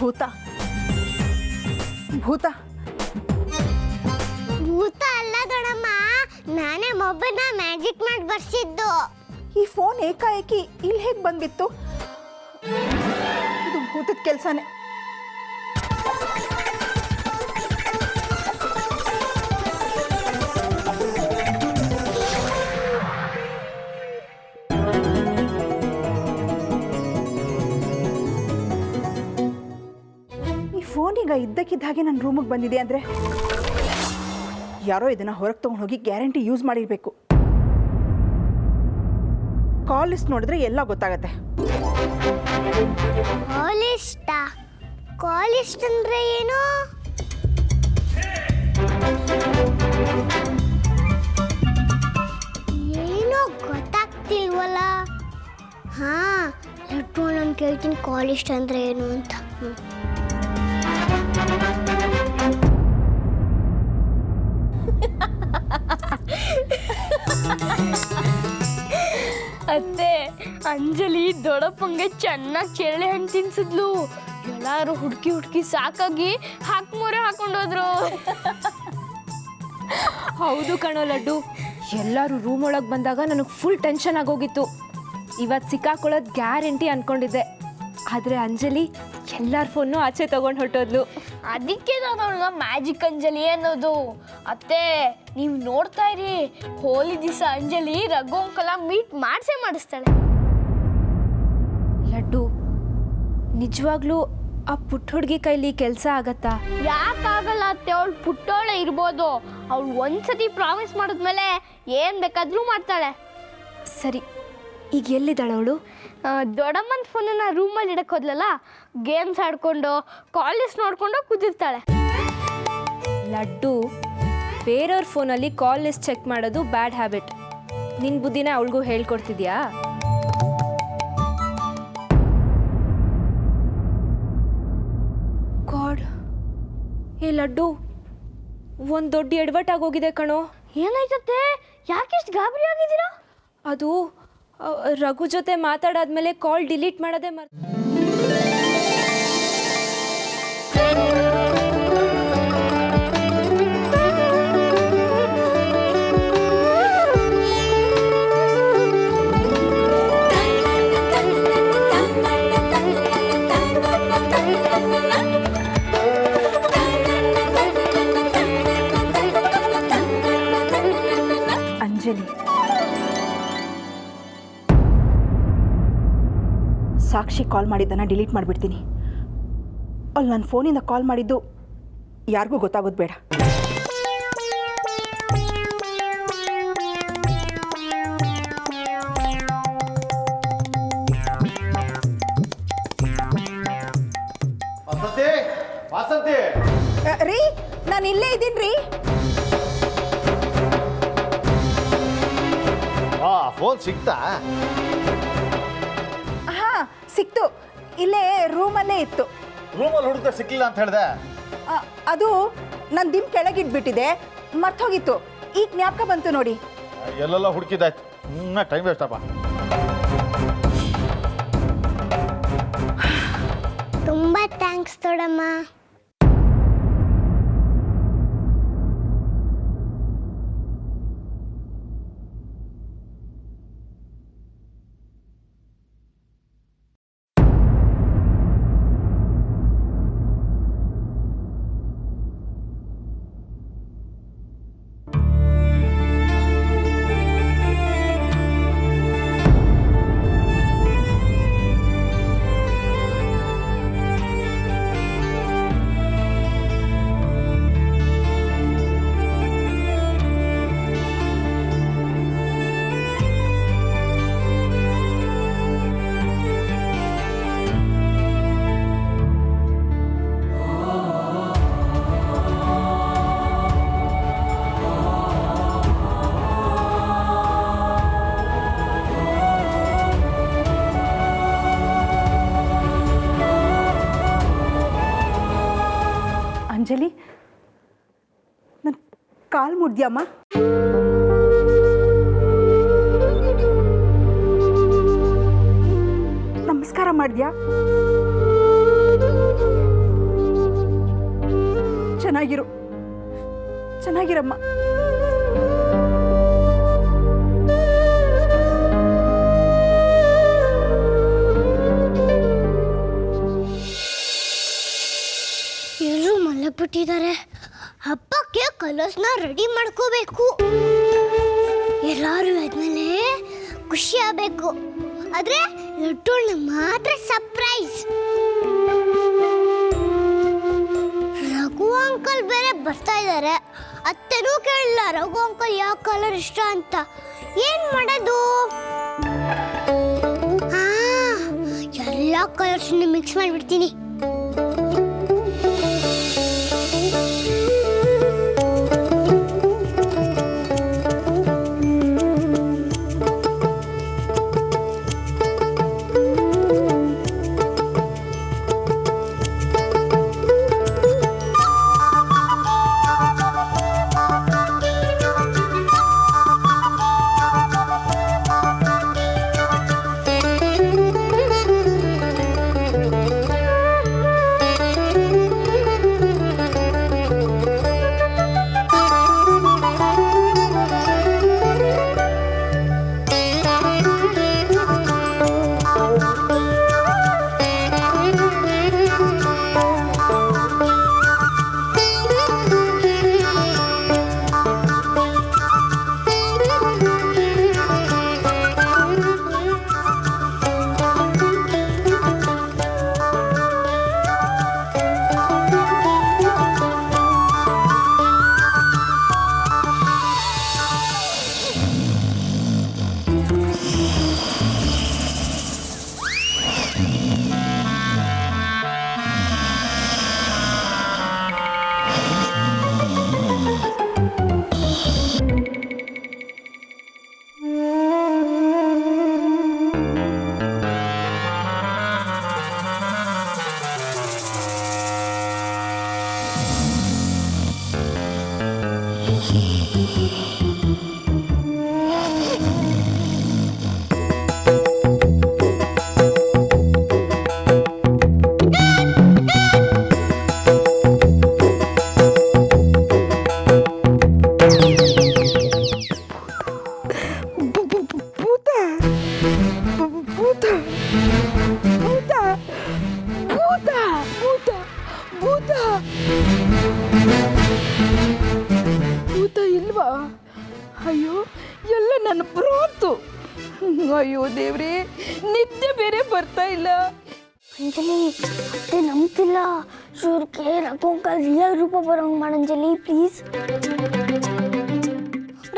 ಭೂತ ಭೂತ ಭೂತ ಅಲ್ಲ ದೊಡಮ್ಮ, ನಾನೇ ಮೊಬೈಲ್ನ ಮ್ಯಾಜಿಕ್ ಮಾಡಿ ಬರ್ಸಿದ್ದು. ಈ ಫೋನ್ ಏಕಾಏಕಿ ಇಲ್ಲಿ ಹೇಗೆ ಬಂದ್ಬಿತ್ತು? ಇದು ಭೂತದ ಕೆಲಸನೇ. ಈ ಫೋನ್ ಈಗ ಇದ್ದಕ್ಕಿದ್ದ ಹಾಗೆ ನನ್ನ ರೂಮಿಗೆ ಬಂದಿದೆ ಅಂದರೆ ಯಾರೋ ಇದನ್ನು ಹೊರಗೆ ತೊಗೊಂಡು ಹೋಗಿ ಗ್ಯಾರಂಟಿ ಯೂಸ್ ಮಾಡಿರಬೇಕು. ಕಾಲ್ ಲಿಸ್ಟ್ ನೋಡಿದ್ರೆ ಎಲ್ಲ ಗೊತ್ತಾಗತ್ತೆ. ಕಾಲ್ ಲಿಸ್ಟ್ ಅಂದ್ರೆ ಏನು? ಏನೋ ಗೊತ್ತಾಗ್ತಿಲ್ವಲ್ಲ. ಹಾ, ಲಡ್ಡು ನಾನು ಕೇಳ್ತೀನಿ ಕಾಲ್ ಲಿಸ್ಟ್ ಅಂದ್ರೆ ಏನು ಅಂತ. ಅತ್ತೆ, ಅಂಜಲಿ ದೊಡ್ಡಪ್ಪಂಗೆ ಚೆನ್ನಾಗಿ ಚೇರಳೆ ಹಣ್ಣು ತಿನ್ಸಿದ್ಲು. ಎಲ್ಲಾರು ಹುಡುಕಿ ಹುಡುಕಿ ಸಾಕಾಗಿ ಹಾಕ್ಮೋರೆ ಹಾಕೊಂಡೋದ್ರು. ಹೌದು ಕಣೋ ಲಡ್ಡು, ಎಲ್ಲರೂ ರೂಮ್ ಒಳಗೆ ಬಂದಾಗ ನನಗೆ ಫುಲ್ ಟೆನ್ಷನ್ ಆಗೋಗಿತ್ತು. ಇವತ್ತು ಸಿಕ್ಕಾಕೊಳ್ಳೋದು ಗ್ಯಾರಂಟಿ ಅನ್ಕೊಂಡಿದ್ದೆ. ಆದರೆ ಅಂಜಲಿ ಎಲ್ಲರ ಫೋನು ಆಚೆ ತಗೊಂಡು ಹೊಟ್ಟೋದ್ಲು. ಅದಕ್ಕೆ ನಾನು ಅವಳಿಗೆ ಮ್ಯಾಜಿಕ್ ಅಂಜಲಿ ಅನ್ನೋದು. ಅತ್ತೆ, ನೀವು ನೋಡ್ತಾ ಇರಿ, ಹೋಲಿ ದಿವಸ ಅಂಜಲಿ ರಘು ಅಂಕಲ ಮೀಟ್ ಮಾಡಿಸ್ತಾಳೆ. ಲಡ್ಡು, ನಿಜವಾಗ್ಲೂ ಆ ಪುಟ್ಟ ಹುಡುಗಿ ಕೈಲಿ ಕೆಲಸ ಆಗತ್ತಾ? ಯಾಕಾಗಲ್ಲ ಅತ್ತೆ, ಅವಳು ಪುಟ್ಟೋಳೆ ಇರ್ಬೋದು. ಅವಳು ಒಂದ್ಸತಿ ಪ್ರಾಮಿಸ್ ಮಾಡಿದ್ಮೇಲೆ ಏನು ಬೇಕಾದರೂ ಮಾಡ್ತಾಳೆ. ಸರಿ, ಈಗ ಎಲ್ಲಿದ್ದಾಳೆ ಅವಳು? ದೊಡ್ಡಮ್ಮನ ಫೋನನ್ನ ರೂಮಲ್ಲಿ ಇಡಕ್ಕೆ ಹೋದ್ಲಲ್ಲ, ಗೇಮ್ಸ್ ಆಡ್ಕೊಂಡು ಕಾಲೇಜ್ ನೋಡ್ಕೊಂಡು ಕೂತಿರ್ತಾಳೆ. ಲಡ್ಡು, ಬೇರೆಯವ್ರ ಫೋನಲ್ಲಿ ಕಾಲ್ ಲಿಸ್ಟ್ ಚೆಕ್ ಮಾಡೋದು ಬ್ಯಾಡ್ ಹ್ಯಾಬಿಟ್. ನಿನ್ನ ಬುದ್ಧಿನ ಅವಳಿಗೂ ಹೇಳ್ಕೊಡ್ತಿದ್ಯಾ? ಗಾಡ್, ಏ ಲಡ್ಡು, ಒಂದು ದೊಡ್ಡ ಎಡವಟ್ಟಾಗೋಗಿದೆ ಕಣೋ. ಏನಾಯ್ತತ್ತೆ? ಯಾಕೆಷ್ಟು ಗಾಬರಿ ಆಗಿದ್ದೀರಾ? ಅದು ರಘು ಜೊತೆ ಮಾತಾಡಾದ್ಮೇಲೆ ಕಾಲ್ ಡಿಲೀಟ್ ಮಾಡೋದೇ ಅಂಜಲಿ, ಸಾಕ್ಷಿ ಕಾಲ್ ಮಾಡಿದ್ದನ್ನು ಡಿಲೀಟ್ ಮಾಡಿಬಿಡ್ತೀನಿ. ಅಲ್ಲಿ ನನ್ನ ಫೋನಿಂದ ಕಾಲ್ ಮಾಡಿದ್ದು ಯಾರಿಗೂ ಗೊತ್ತಾಗೋದು ಬೇಡ. ರೀ, ನಾನು ಇಲ್ಲೇ ಇದ್ದೀನಿ ರೀ. ಫೋನ್ ಸಿಕ್ತಾ? ಸಿಕ್ತು, ಇಲ್ಲೇ ರೂಮಲ್ಲೇ ಇತ್ತು. ರೂಮಲ್ಲಿ ಹುಡುಗ ಸಿಕ್ಲಿಲ್ಲ ಅಂತ ಹೇಳಿದೆ. ಅದು ನನ್ನ ದಿಮ್ ಕೆಳಗಿಟ್ಬಿಟ್ಟಿದೆ, ಮರ್ತೋಗಿತ್ತು. ಈಗ ಜ್ಞಾಪಕ ಬಂತು ನೋಡಿ. ಎಲ್ಲೆಲ್ಲ ಹುಡುಕಿದಾಯ್ತು, ಟೈಮ್ ವೇಸ್ಟ್ ಅಪ್ಪ. ತುಂಬಾ ಥ್ಯಾಂಕ್ಸ್ ದೊಡ್ಡಮ್ಮ. ಅಂಜಲಿ, ನನ್ನ ಕಾಲು ಮುಡ್ದ್ಯಮ್ಮ? ನಮಸ್ಕಾರ ಮಾಡಿದ್ಯಾ? ಚೆನ್ನಾಗಿರಮ್ಮ. ಎಲ್ಲರೂ ಮಲಗ್ಬಿಟ್ಟಿದ್ದಾರೆ. ಹಬ್ಬಕ್ಕೆ ಕಲರ್ಸ್ನ ರೆಡಿ ಮಾಡ್ಕೋಬೇಕು. ಎಲ್ಲರೂ ಆದ್ಮೇಲೆ ಖುಷಿ ಆಗಬೇಕು. ಆದ್ರೆ ಲಡ್ಡುನ ಮಾತ್ರ ಸರ್ಪ್ರೈಸ್. ರಘು ಅಂಕಲ್ ಬೇರೆ ಬರ್ತಾ ಇದ್ದಾರೆ. ಅತ್ತೆನೂ ಕೇಳಲ್ಲ ರಘು ಅಂಕಲ್ ಯಾವ ಕಲರ್ ಇಷ್ಟ ಅಂತ. ಏನ್ ಮಾಡೋದು? ಎಲ್ಲ ಕಲರ್ಸ್ನ ಮಿಕ್ಸ್ ಮಾಡಿಬಿಡ್ತೀನಿ. ಭೂತ ಇಲ್ವಾ? ಅಯ್ಯೋ, ಎಲ್ಲ ನನ್ನ ಪ್ರಾಂತು. ಅಯ್ಯೋ ದೇವ್ರೇ, ನಿದ್ದೆ ಬೇರೆ ಬರ್ತಾ ಇಲ್ಲ. ಅಂಜಲಿ, ಅತ್ತೆ ನಂಬ್ತಿಲ್ಲ. ಇವ್ರಿಗೆ ರಘು ಅಂಕಲ್ ರಿಯಲ್ ರೂಪ ಬರೋಂಗ್ ಮಾಡಂಜಲಿ ಪ್ಲೀಸ್.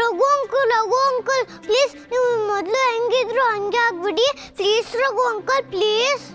ರಘು ಅಂಕಲ್ ಪ್ಲೀಸ್, ನೀವು ಮೊದಲು ಹೆಂಗಿದ್ರು ಹಂಗೆ ಆಗ್ಬಿಡಿ ಪ್ಲೀಸ್. Raghu uncle please.